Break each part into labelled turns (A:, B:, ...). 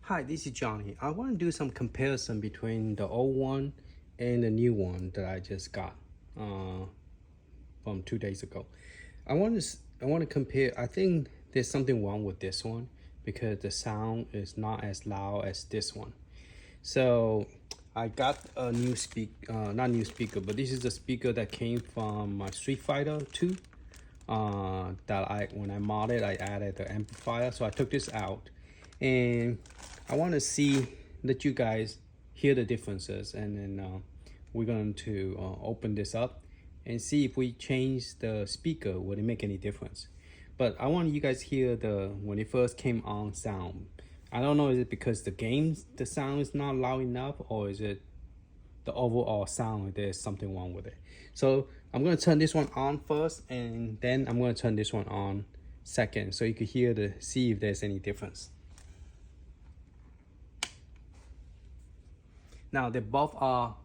A: Hi, this is Johnny. I want to do some comparison between the old one and the new one that I just got from 2 days ago. I want to compare. I think there's something wrong with this one because the sound is not as loud as this one. So I got a new not new speaker, but this is a speaker that came from my Street Fighter 2. When I modded, I added the amplifier. So I took this out, and I want to let you guys hear the differences, and then we're going to open this up and see if we change the speaker, would it make any difference? But I want you guys hear when it first came on sound. I don't know, is it because the sound is not loud enough, or is it the overall sound, there's something wrong with it? So I'm going to turn this one on first, and then I'm going to turn this one on second, so you can see if there's any difference. Now they both are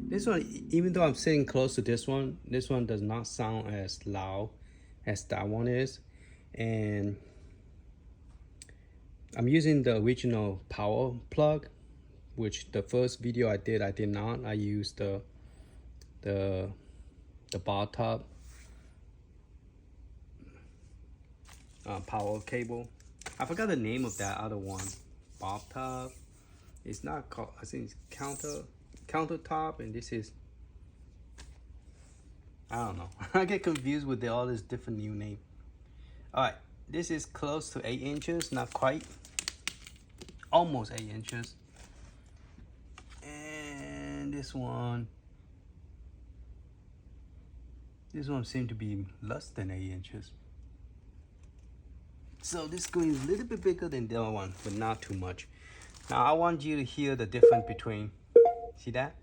A: this one, even though I'm sitting close to this one does not sound as loud as that one is. And I'm using the original power plug, which the first video I did not. I used the bar top power cable. I forgot the name of that other one. Bar top. It's not called, I think it's countertop, and this is, I don't know. I get confused with all this different new name. All right, this is close to 8 inches, not quite, almost 8 inches. And this one seemed to be less than 8 inches. So this screen is a little bit bigger than the other one, but not too much. Now I want you to hear the difference between, see that?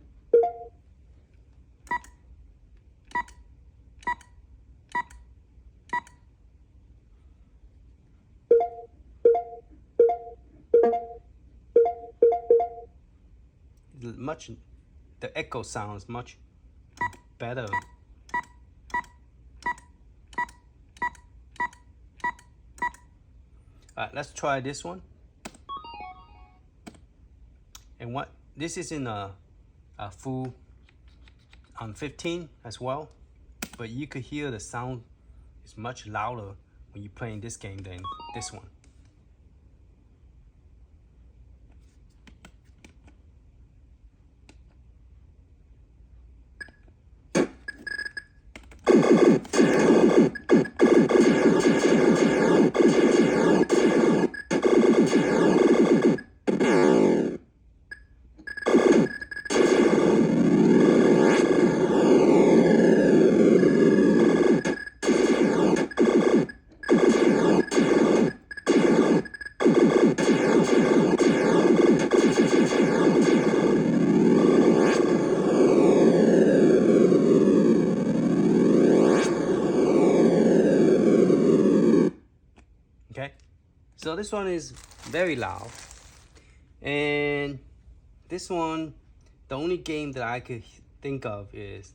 A: The echo sounds much better. All right, let's try this one. And this is in a full 15 as well, but you could hear the sound is much louder when you're playing this game than this one. Okay, so this one is very loud, and this one, the only game that I could think of is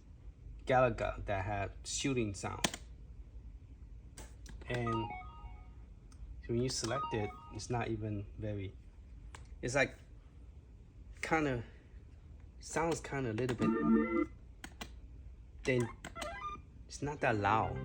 A: Galaga that had shooting sound. And when you select it, it's not even very, it's like sounds a little bit, then it's not that loud.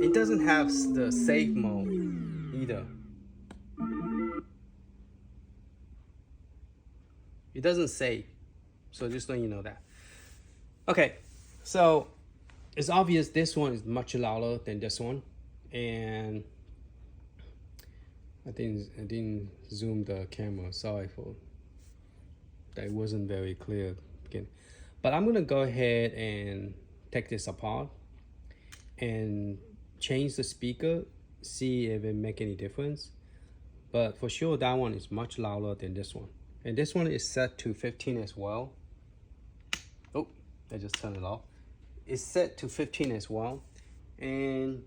A: It doesn't have the save mode either. It doesn't save, so just letting you know that. Okay, so it's obvious this one is much louder than this one, and I didn't zoom the camera. Sorry for that. It wasn't very clear again. But I'm gonna go ahead and take this apart and change the speaker, see if it make any difference. But for sure that one is much louder than this one. And this one is set to 15 as well. Oh, I just turned it off. It's set to 15 as well. And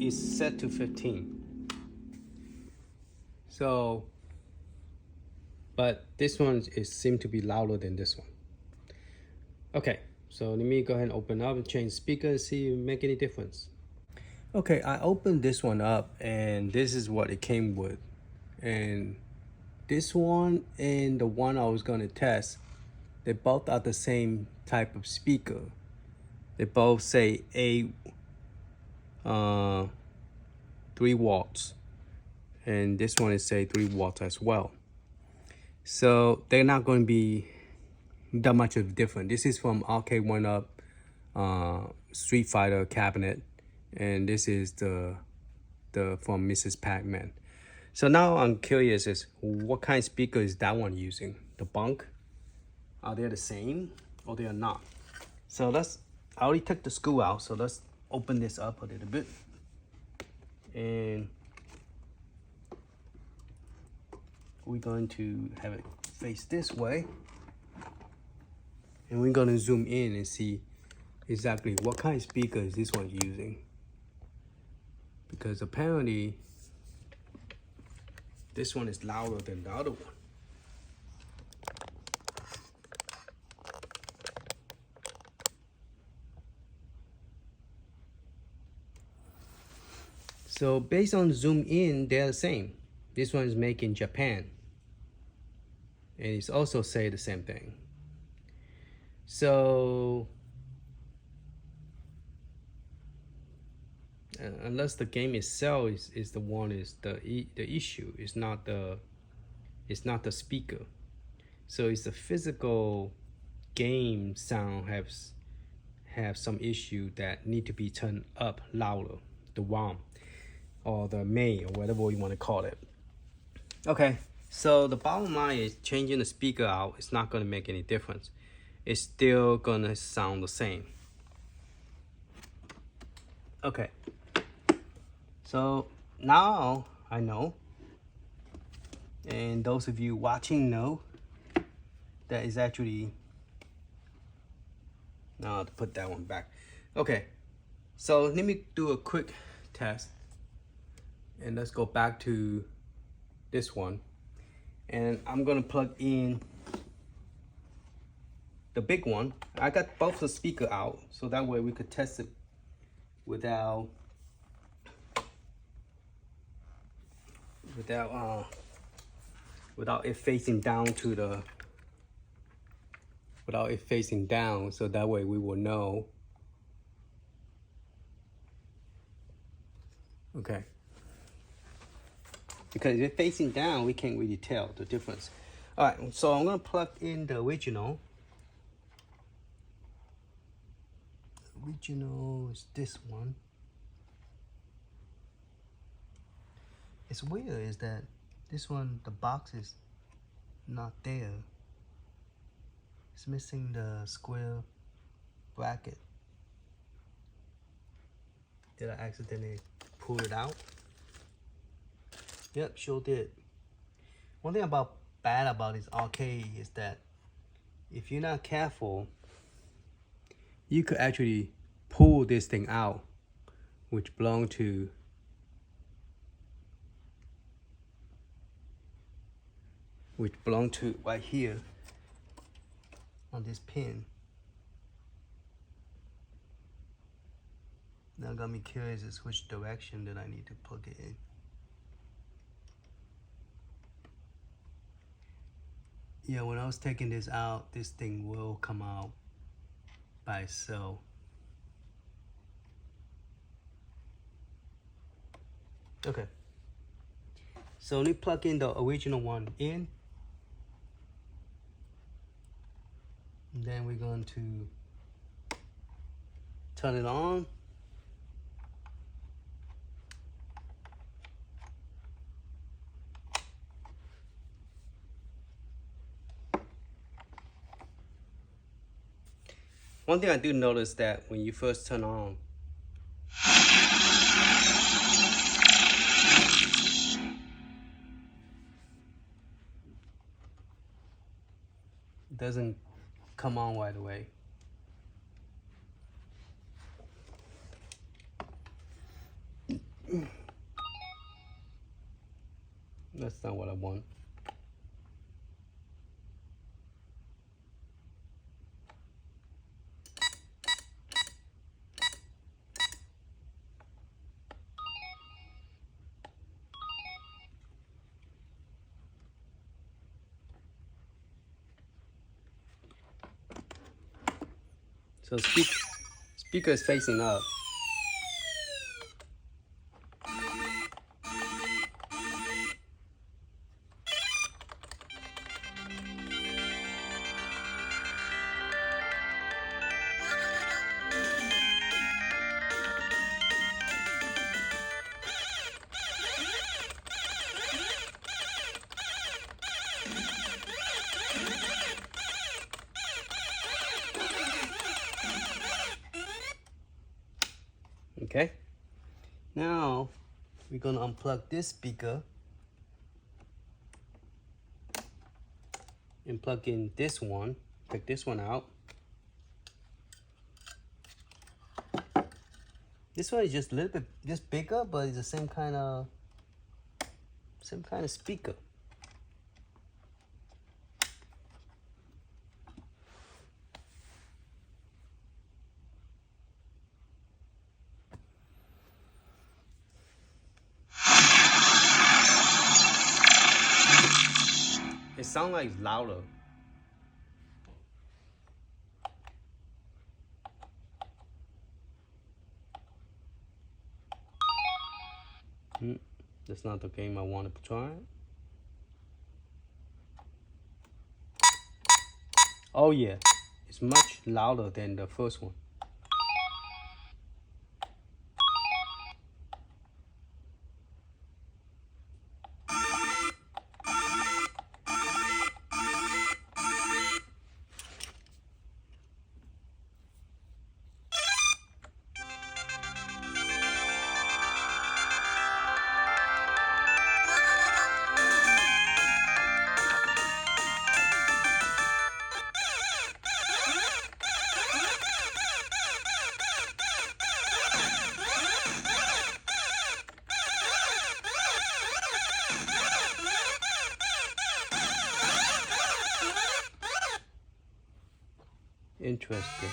A: is set to 15. So, but this one is seem to be louder than this one. Okay, so let me go ahead and open up and change speaker and see if it make any difference. Okay, I opened this one up and this is what it came with. And this one and the one I was gonna test, they both are the same type of speaker. They both say 3 watts, and this one is say 3 watts as well. So they're not going to be that much of a difference. This is from Arcade 1-Up Street Fighter cabinet, and this is the from Mrs. Pac-Man. So now I'm curious is what kind of speaker is that one using? The bunk? Are they the same or they are not? So I already took the screw out, so let's open this up a little bit. And we're going to have it face this way. And we're going to zoom in and see exactly what kind of speaker is this one using. Because apparently this one is louder than the other one. So based on zoom in, they're the same. This one is made in Japan. And it's also say the same thing. So unless the game itself is the one is the issue, it's not the speaker. So it's the physical game sound have some issue that need to be turned up louder, the ROM or the main or whatever you want to call it. Okay, so the bottom line is changing the speaker out, it's not going to make any difference. It's still going to sound the same. Okay, so now I know, and those of you watching know, that is actually, now I have to put that one back. Okay, so let me do a quick test. And let's go back to this one. And I'm gonna plug in the big one. I got both the speaker out, so that way we could test it without it facing down to the, so that way we will know. Okay. Because if it's facing down, we can't really tell the difference. All right, so I'm gonna plug in the original. The original is this one. It's weird is that this one, the box is not there. It's missing the square bracket. Did I accidentally pull it out? Yep, sure did. One thing bad about this arcade is that if you're not careful, you could actually pull this thing out, which belong to right here on this pin. Now got me curious is which direction that I need to plug it in. Yeah, when I was taking this out, this thing will come out by itself. Okay. So let me plug in the original one in. And then we're going to turn it on. One thing I do notice that when you first turn on, it doesn't come on right away. That's not what I want. So speaker is facing up. Okay, now we're gonna unplug this speaker and plug in this one. Take this one out. This one is just a little bit just bigger, but it's the same kind of speaker. It sounds like it's louder. That's not the game I want to try. Oh yeah, it's much louder than the first one. Interesting.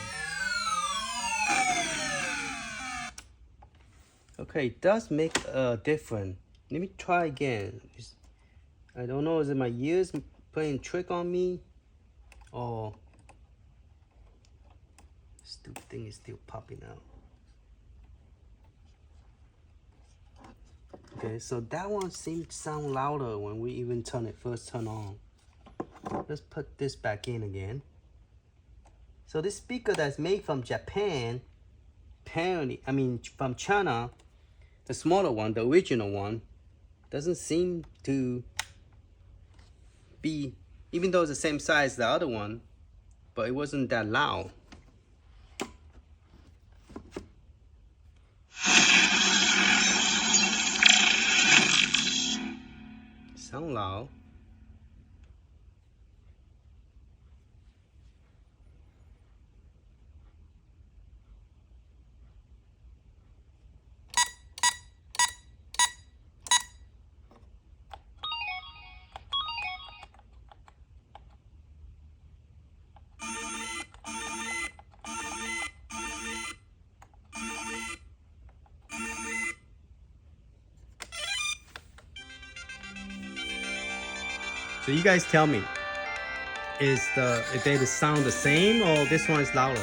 A: Okay, it does make a difference. Let me try again. I don't know, is it my ears playing trick on me? Or stupid thing is still popping out. Okay, so that one seemed to sound louder when we even first turn on. Let's put this back in again. So this speaker that's made from Japan, apparently, I mean from China, the smaller one, the original one, doesn't seem to be, even though it's the same size as the other one, but it wasn't that loud. Sound loud. So you guys tell me, if they sound the same or this one is louder?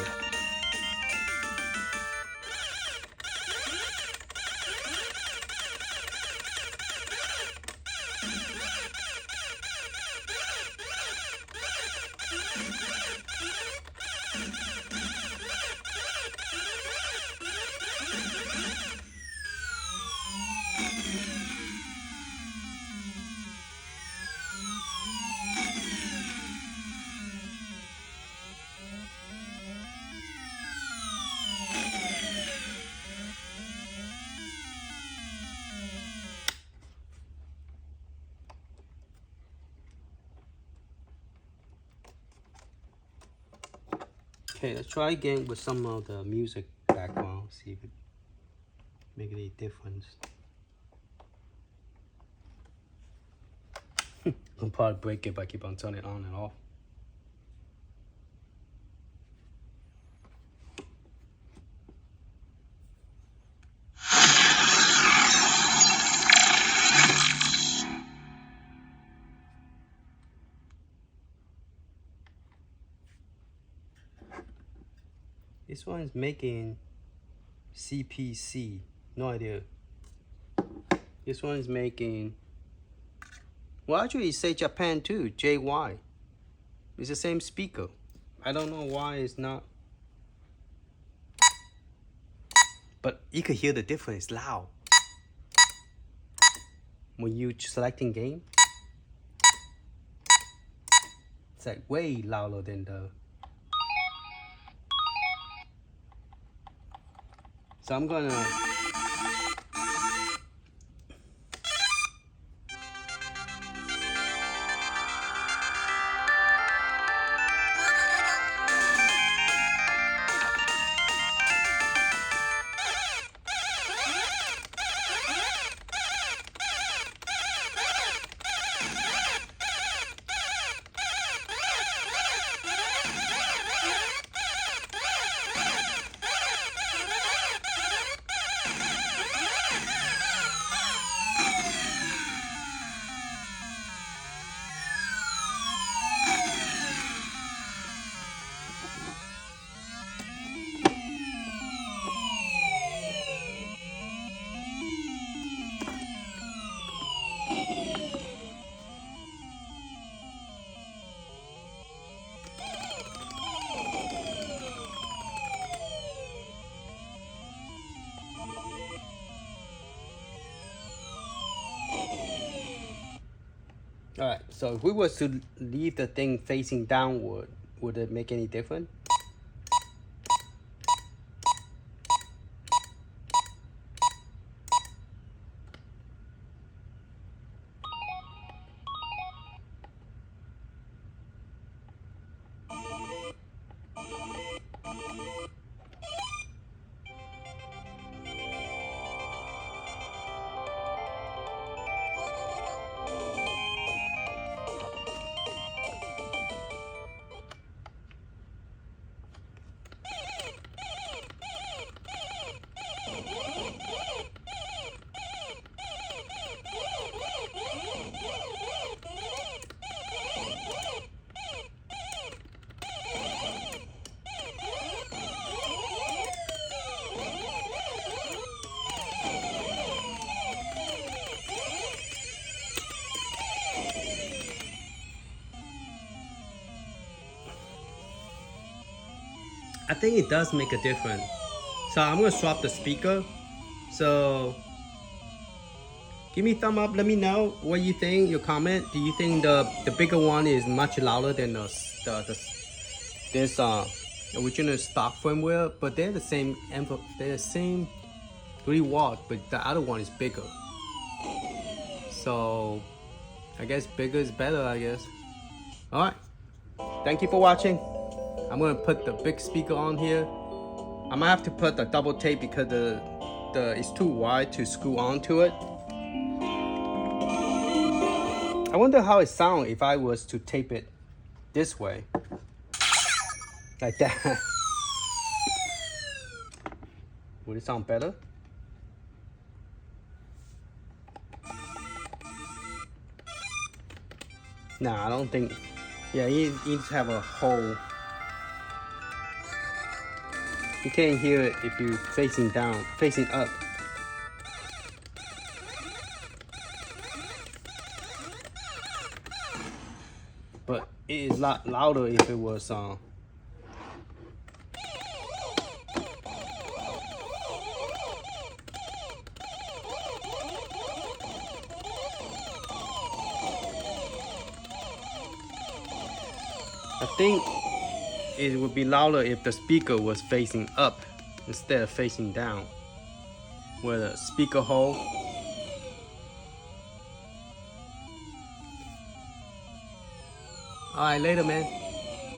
A: Okay, let's try again with some of the music background, see if it make any difference. I'll probably break it if I keep on turning it on and off. This one is making CPC, no idea. This one is making, well, actually it say Japan too, JY. It's the same speaker. I don't know why it's not, but you can hear the difference, loud. When you selecting game, it's like way louder than the. So I'm gonna. All right, so if we was to leave the thing facing downward, would it make any difference? I think it does make a difference. So I'm gonna swap the speaker. So give me a thumb up. Let me know what you think. Your comment. Do you think the bigger one is much louder than this original stock firmware? But they're the same. They're the same 3 watt, but the other one is bigger. So I guess bigger is better. I guess. All right. Thank you for watching. I'm gonna put the big speaker on here. I might have to put the double tape because it's too wide to screw onto it. I wonder how it sounds if I was to tape it this way, like that. Would it sound better? Nah, I don't think. Yeah, you need to have a hole. You can't hear it if you're facing down, facing up. But it is a lot louder if it was I think it would be louder if the speaker was facing up instead of facing down, where the speaker hole. All right, later, man.